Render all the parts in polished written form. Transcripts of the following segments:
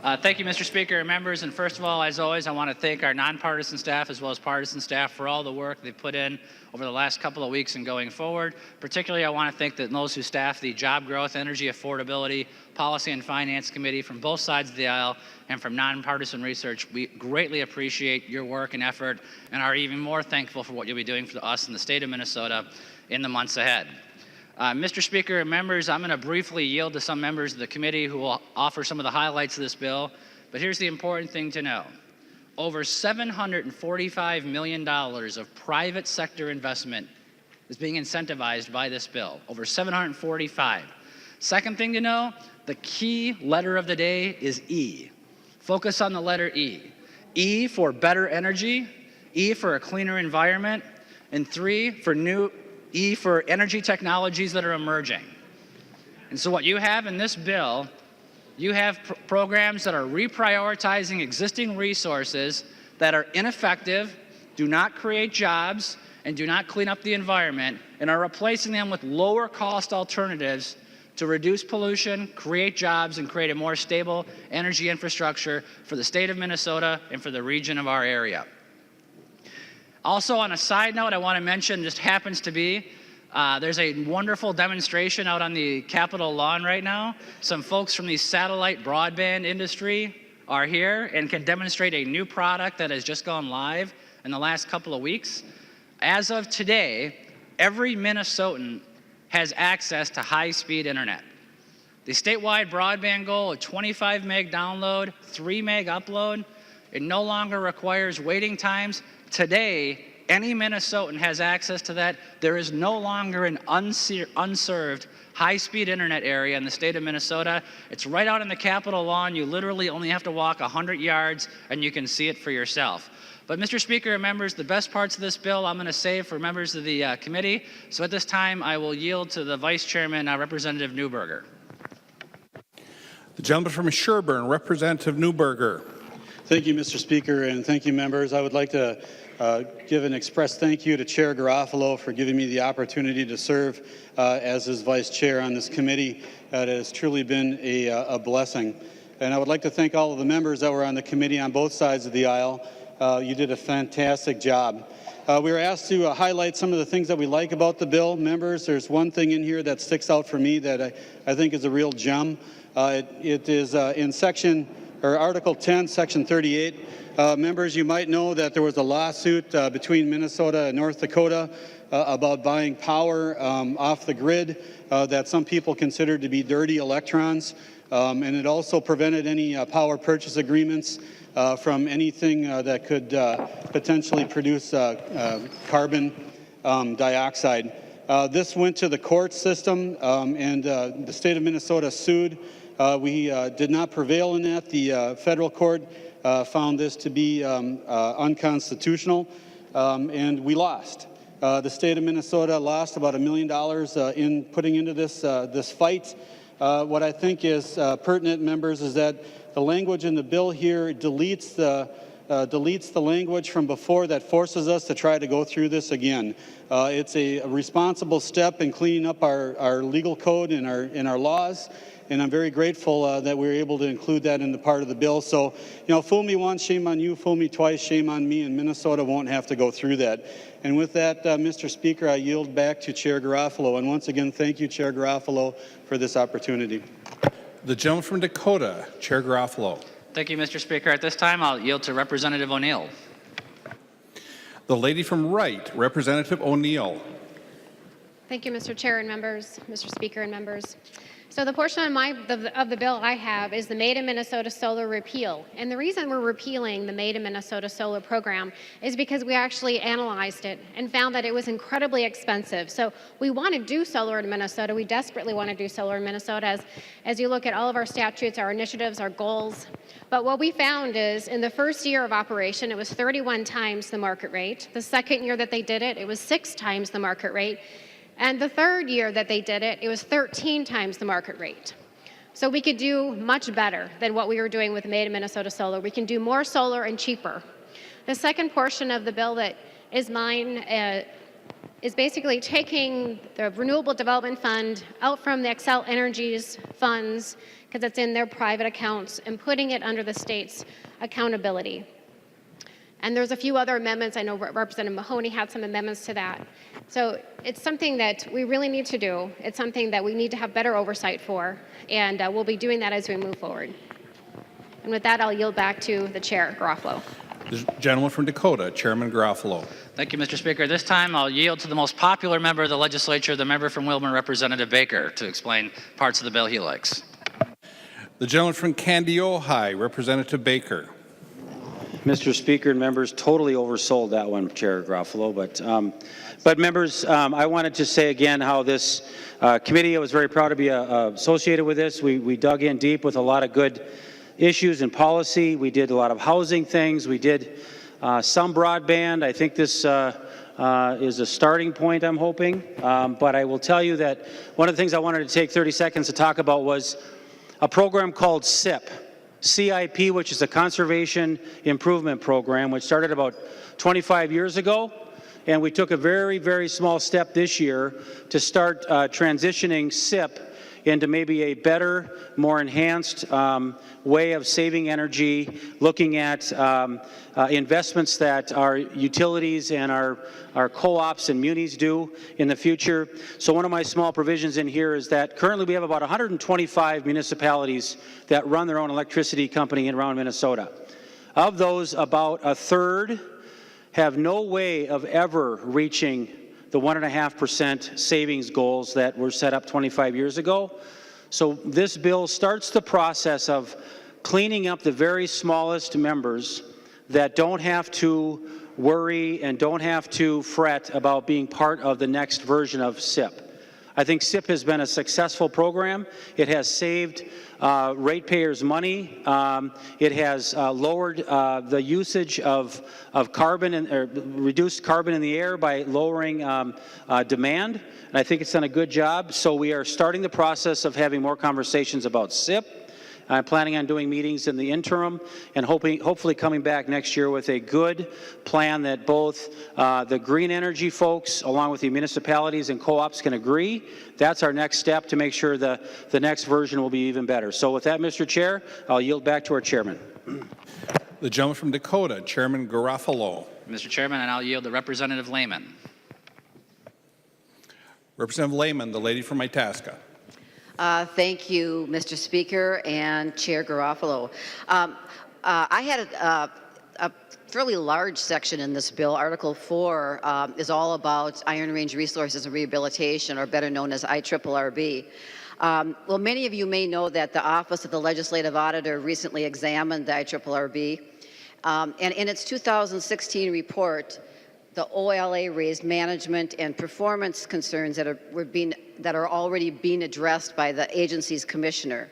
Thank you, Mr. Speaker and members. And first of all, as always, I want to thank our nonpartisan staff as well as partisan staff for all the work they've put in over the last couple of weeks and going forward. Particularly, I want to thank those who staff the Job Growth, Energy Affordability, Policy and Finance Committee from both sides of the aisle and from nonpartisan research. We greatly appreciate your work and effort and are even more thankful for what you'll be doing for us in the state of Minnesota in the months ahead. Mr. Speaker and members, I'm going to briefly yield to some members of the committee who will offer some of the highlights of this bill, but here's the important thing to know. Over $745 million of private sector investment is being incentivized by this bill, over 745. Second thing to know, the key letter of the day is E. Focus on the letter E. E for better energy, E for a cleaner environment, and E for energy technologies that are emerging. And so what you have in this bill, you have programs that are reprioritizing existing resources that are ineffective, do not create jobs, and do not clean up the environment, and are replacing them with lower cost alternatives to reduce pollution, create jobs, and create a more stable energy infrastructure for the state of Minnesota and for the region of our area. Also, on a side note, I want to mention, just happens to be, there's a wonderful demonstration out on the Capitol lawn right now. Some folks from the satellite broadband industry are here and can demonstrate a new product that has just gone live in the last couple of weeks. As of today, every Minnesotan has access to high-speed internet. The statewide broadband goal of 25 meg download, 3 meg upload, it no longer requires waiting times. Today, any Minnesotan has access to that. There is no longer an unserved high-speed internet area in the state of Minnesota. It's right out on the Capitol lawn. You literally only have to walk 100 yards and you can see it for yourself. But Mr. Speaker and members, the best parts of this bill I'm going to save for members of the committee. So at this time, I will yield to the Vice Chairman, Representative Newberger. The gentleman from Sherburne, Representative Newberger. Thank you, Mr. Speaker, and thank you, members. I would like to give an express thank you to Chair Garofalo for giving me the opportunity to serve as his vice chair on this committee. It has truly been a blessing. And I would like to thank all of the members that were on the committee on both sides of the aisle. You did a fantastic job. We were asked to highlight some of the things that we like about the bill. Members, there's one thing in here that sticks out for me that I think is a real gem. It is in Article 10, Section 38. Members, you might know that there was a lawsuit between Minnesota and North Dakota about buying power off the grid that some people considered to be dirty electrons. And it also prevented any power purchase agreements from anything that could potentially produce carbon dioxide. This went to the court system, and the state of Minnesota sued. We did not prevail in that. The federal court found this to be unconstitutional, and we lost. The state of Minnesota lost about $1 million in putting into this fight. What I think is pertinent, members, is that the language in the bill here deletes the language from before that forces us to try to go through this again. It's a responsible step in cleaning up our legal code and our laws. And I'm very grateful that we were able to include that in the part of the bill. So, fool me once, shame on you. Fool me twice, shame on me. And Minnesota won't have to go through that. And with that, Mr. Speaker, I yield back to Chair Garofalo. And once again, thank you, Chair Garofalo, for this opportunity. The gentleman from Dakota, Chair Garofalo. Thank you, Mr. Speaker. At this time, I'll yield to Representative O'Neill. The lady from Wright, Representative O'Neill. Thank you, Mr. Chair and members, Mr. Speaker and members. So the portion of the bill I have is the Made in Minnesota Solar repeal. And the reason we're repealing the Made in Minnesota Solar program is because we actually analyzed it and found that it was incredibly expensive. So we want to do solar in Minnesota. We desperately want to do solar in Minnesota as you look at all of our statutes, our initiatives, our goals. But what we found is in the first year of operation, it was 31 times the market rate. The second year that they did it, it was 6 times the market rate. And the third year that they did it, it was 13 times the market rate. So we could do much better than what we were doing with Made in Minnesota Solar. We can do more solar and cheaper. The second portion of the bill that is mine is basically taking the Renewable Development Fund out from the Xcel Energy's funds, because it's in their private accounts and putting it under the state's accountability. And there's a few other amendments. I know Representative Mahoney had some amendments to that. So it's something that we really need to do. It's something that we need to have better oversight for, and we'll be doing that as we move forward. And with that, I'll yield back to the Chair, Garofalo. The gentleman from Dakota, Chairman Garofalo. Thank you, Mr. Speaker. This time I'll yield to the most popular member of the legislature, the member from Wilburn, Representative Baker, to explain parts of the bill he likes. The gentleman from Candy, Ojai, Representative Baker. Mr. Speaker and members, totally oversold that one, Chair Garofalo. But members, I wanted to say again how this committee, I was very proud to be associated with this. We dug in deep with a lot of good issues and policy. We did a lot of housing things. We did some broadband. I think this is a starting point, I'm hoping. But I will tell you that one of the things I wanted to take 30 seconds to talk about was a program called CIP, which is a Conservation Improvement Program, which started about 25 years ago. And we took a very, very small step this year to start transitioning CIP into maybe a better, more enhanced way of saving energy, looking at investments that our utilities and our co-ops and munis do in the future. So one of my small provisions in here is that currently we have about 125 municipalities that run their own electricity company around Minnesota. Of those, about a third have no way of ever reaching the 1.5% savings goals that were set up 25 years ago. So this bill starts the process of cleaning up the very smallest members that don't have to worry and don't have to fret about being part of the next version of CIP. I think CIP has been a successful program. It has saved ratepayers money. It has lowered the usage of carbon or reduced carbon in the air by lowering demand. And I think it's done a good job. So we are starting the process of having more conversations about CIP. I'm planning on doing meetings in the interim and hopefully coming back next year with a good plan that both the green energy folks along with the municipalities and co-ops can agree. That's our next step to make sure the next version will be even better. So with that, Mr. Chair, I'll yield back to our chairman. The gentleman from Dakota, Chairman Garofalo. Mr. Chairman, and I'll yield to Representative Lehman. Representative Lehman, the lady from Itasca. Thank you, Mr. Speaker and Chair Garofalo. I had a fairly large section in this bill. Article 4 is all about Iron Range Resources and Rehabilitation, or better known as IRRB. Well, many of you may know that the Office of the Legislative Auditor recently examined the IRRB. And in its 2016 report, the OLA raised management and performance concerns that are already being addressed by the agency's commissioner.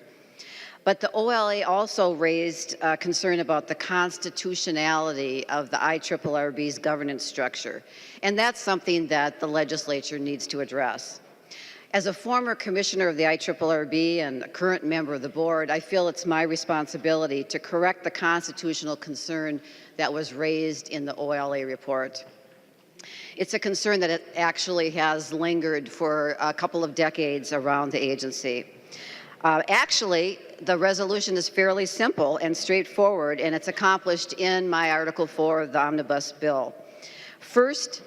But the OLA also raised concern about the constitutionality of the IRRB's governance structure. And that's something that the legislature needs to address. As a former commissioner of the IRRB and a current member of the board, I feel it's my responsibility to correct the constitutional concern that was raised in the OLA report. It's a concern that it actually has lingered for a couple of decades around the agency. Actually, the resolution is fairly simple and straightforward, and it's accomplished in my Article 4 of the omnibus bill. First,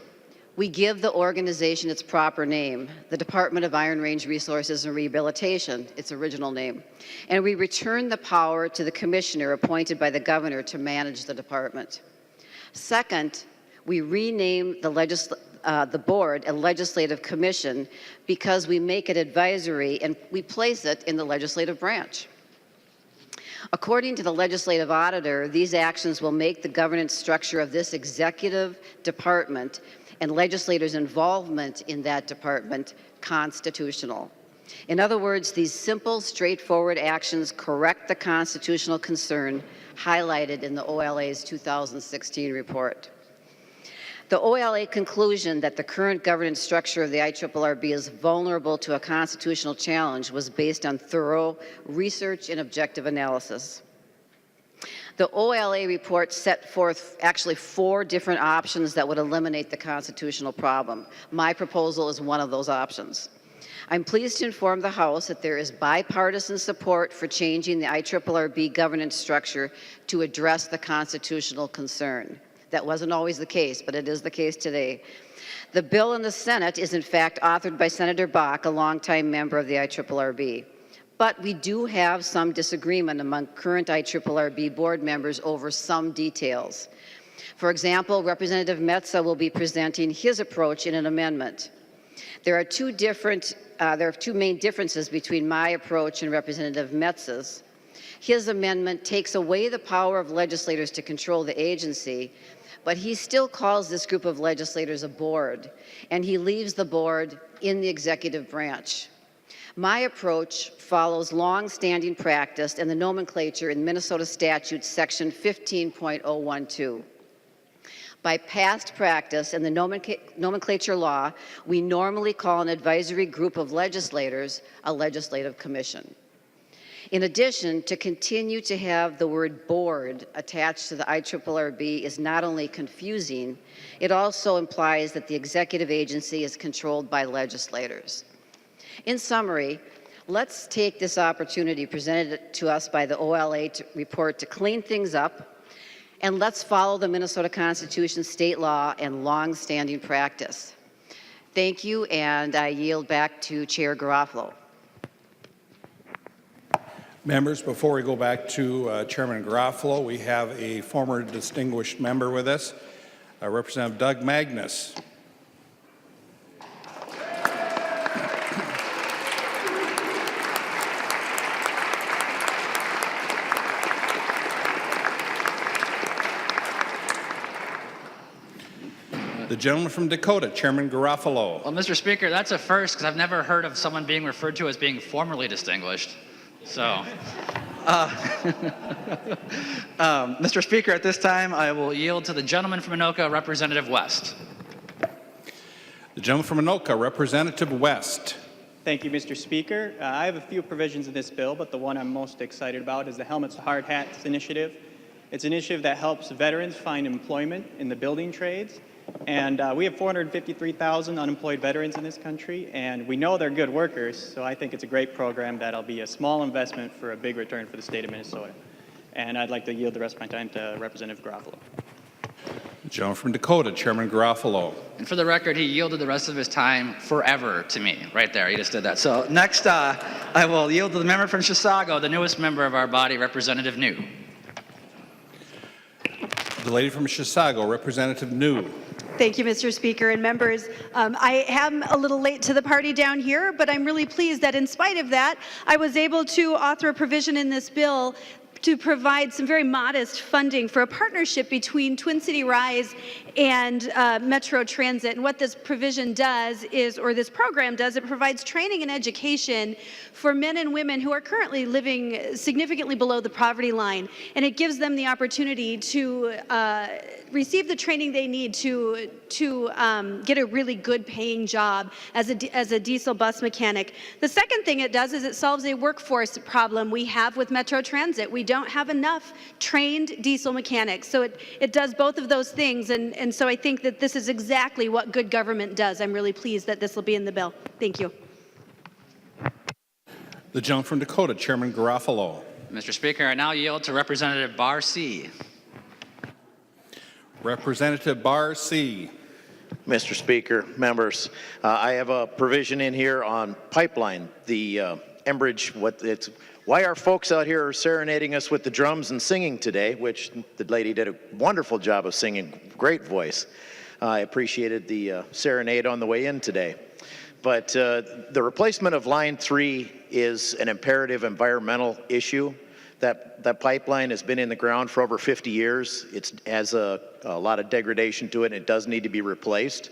we give the organization its proper name, the Department of Iron Range Resources and Rehabilitation, its original name, and we return the power to the commissioner appointed by the governor to manage the department. Second, we rename the board a legislative commission because we make it advisory and we place it in the legislative branch. According to the legislative auditor, these actions will make the governance structure of this executive department and legislators' involvement in that department constitutional. In other words, these simple, straightforward actions correct the constitutional concern highlighted in the OLA's 2016 report. The OLA conclusion that the current governance structure of the IRRB is vulnerable to a constitutional challenge was based on thorough research and objective analysis. The OLA report set forth actually 4 different options that would eliminate the constitutional problem. My proposal is one of those options. I'm pleased to inform the House that there is bipartisan support for changing the IRRB governance structure to address the constitutional concern. That wasn't always the case, but it is the case today. The bill in the Senate is in fact authored by Senator Bach, a longtime member of the IRRB. But we do have some disagreement among current IRRB board members over some details. For example, Representative Metsa will be presenting his approach in an amendment. There are two main differences between my approach and Representative Metsa's. His amendment takes away the power of legislators to control the agency, but he still calls this group of legislators a board, and he leaves the board in the executive branch. My approach follows long-standing practice and the nomenclature in Minnesota Statute Section 15.012. By past practice and the nomenclature law, we normally call an advisory group of legislators a legislative commission. In addition, to continue to have the word board attached to the IRRB is not only confusing, it also implies that the executive agency is controlled by legislators. In summary, let's take this opportunity presented to us by the OLA report to clean things up, and let's follow the Minnesota Constitution, state law, and long-standing practice. Thank you, and I yield back to Chair Garofalo. Members, before we go back to Chairman Garofalo, we have a former distinguished member with us, Representative Doug Magnus. The gentleman from Dakota, Chairman Garofalo. Well, Mr. Speaker, that's a first because I've never heard of someone being referred to as being formerly distinguished. So, Mr. Speaker, at this time, I will yield to the gentleman from Anoka, Representative West. The gentleman from Anoka, Representative West. Thank you, Mr. Speaker. I have a few provisions in this bill, but the one I'm most excited about is the Helmets to Hard Hats initiative. It's an initiative that helps veterans find employment in the building trades. And we have 453,000 unemployed veterans in this country, and we know they're good workers, so I think it's a great program that'll be a small investment for a big return for the state of Minnesota. And I'd like to yield the rest of my time to Representative Garofalo. The gentleman from Dakota, Chairman Garofalo. And for the record, he yielded the rest of his time forever to me. Right there, he just did that. So next, I will yield to the member from Chisago, the newest member of our body, Representative New. The lady from Chisago, Representative New. Thank you, Mr. Speaker and members. I am a little late to the party down here, but I'm really pleased that in spite of that, I was able to author a provision in this bill to provide some very modest funding for a partnership between Twin City Rise and Metro Transit. And what this provision does is, or this program does, it provides training and education for men and women who are currently living significantly below the poverty line. And it gives them the opportunity to receive the training they need to get a really good paying job as a diesel bus mechanic. The second thing it does is it solves a workforce problem we have with Metro Transit. We don't have enough trained diesel mechanics. So it does both of those things. And so I think that this is exactly what good government does. I'm really pleased that this will be in the bill. Thank you. The gentleman from Dakota, Chairman Garofalo. Mr. Speaker, I now yield to Representative Bar C. Representative Bar C. Mr. Speaker, members, I have a provision in here on pipeline, the Enbridge, why our folks out here are serenading us with the drums and singing today, which the lady did a wonderful job of singing, great voice. I appreciated the serenade on the way in today. But the replacement of Line 3 is an imperative environmental issue. That pipeline has been in the ground for over 50 years. It has a lot of degradation to it, and it does need to be replaced.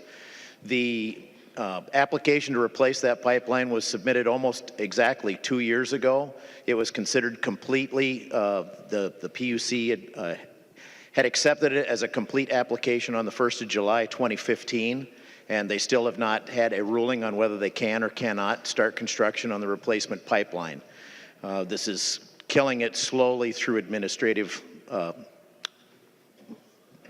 The application to replace that pipeline was submitted almost exactly 2 years ago. It was considered completely, the PUC had accepted it as a complete application on the 1st of July 2015, and they still have not had a ruling on whether they can or cannot start construction on the replacement pipeline. This is killing it slowly through administrative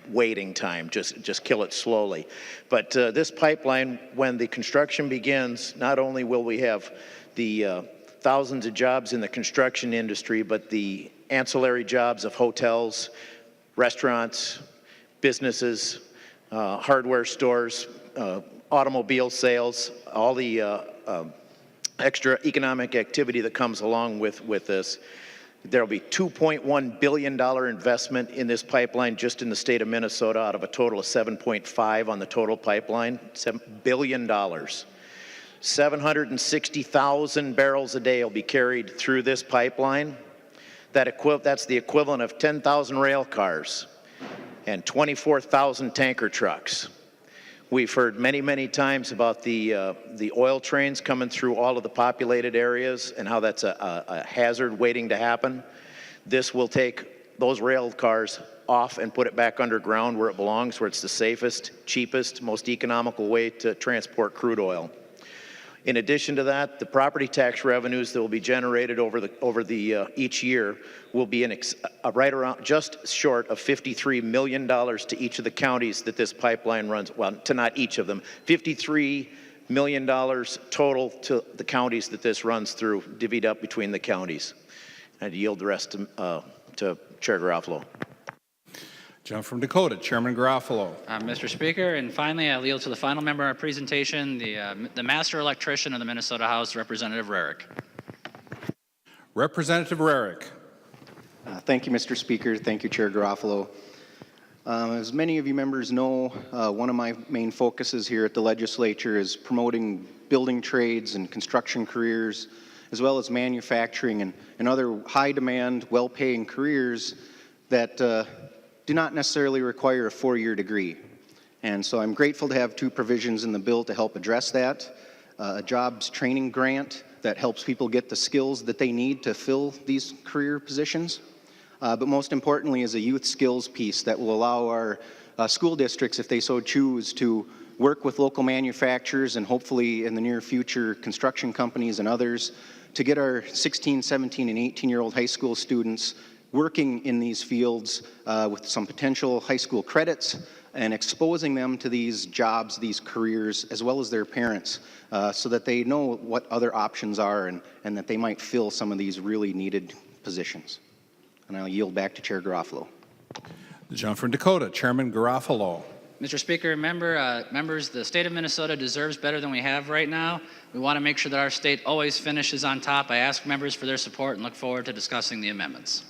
waiting time, just kill it slowly. But this pipeline, when the construction begins, not only will we have the thousands of jobs in the construction industry, but the ancillary jobs of hotels, restaurants, businesses, hardware stores, automobile sales, all the extra economic activity that comes along with this. There'll be $2.1 billion investment in this pipeline just in the state of Minnesota out of a total of 7.5 on the total pipeline, $7 billion. 760,000 barrels a day will be carried through this pipeline. That's the equivalent of 10,000 rail cars and 24,000 tanker trucks. We've heard many times about the oil trains coming through all of the populated areas and how that's a hazard waiting to happen. This will take those rail cars off and put it back underground where it belongs, where it's the safest, cheapest, most economical way to transport crude oil. In addition to that, the property tax revenues that will be generated over the each year will be right around just short of $53 million to each of the counties that this pipeline runs. Well, to not each of them, $53 million total to the counties that this runs through, divvied up between the counties. I'd yield the rest to Chair Garofalo. Gentleman from Dakota, Chairman Garofalo. Mr. Speaker, and finally, I'll yield to the final member of our presentation, the Master Electrician of the Minnesota House, Representative Rarick. Representative Rarick. Thank you, Mr. Speaker. Thank you, Chair Garofalo. As many of you members know, one of my main focuses here at the legislature is promoting building trades and construction careers, as well as manufacturing and other high-demand, well-paying careers that do not necessarily require a four-year degree. And so I'm grateful to have two provisions in the bill to help address that. A jobs training grant that helps people get the skills that they need to fill these career positions. But most importantly is a youth skills piece that will allow our school districts, if they so choose, to work with local manufacturers and hopefully in the near future construction companies and others to get our 16, 17, and 18-year-old high school students working in these fields with some potential high school credits and exposing them to these jobs, these careers, as well as their parents, so that they know what other options are and that they might fill some of these really needed positions. And I'll yield back to Chair Garofalo. The gentleman from Dakota, Chairman Garofalo. Mr. Speaker, members, the state of Minnesota deserves better than we have right now. We want to make sure that our state always finishes on top. I ask members for their support and look forward to discussing the amendments.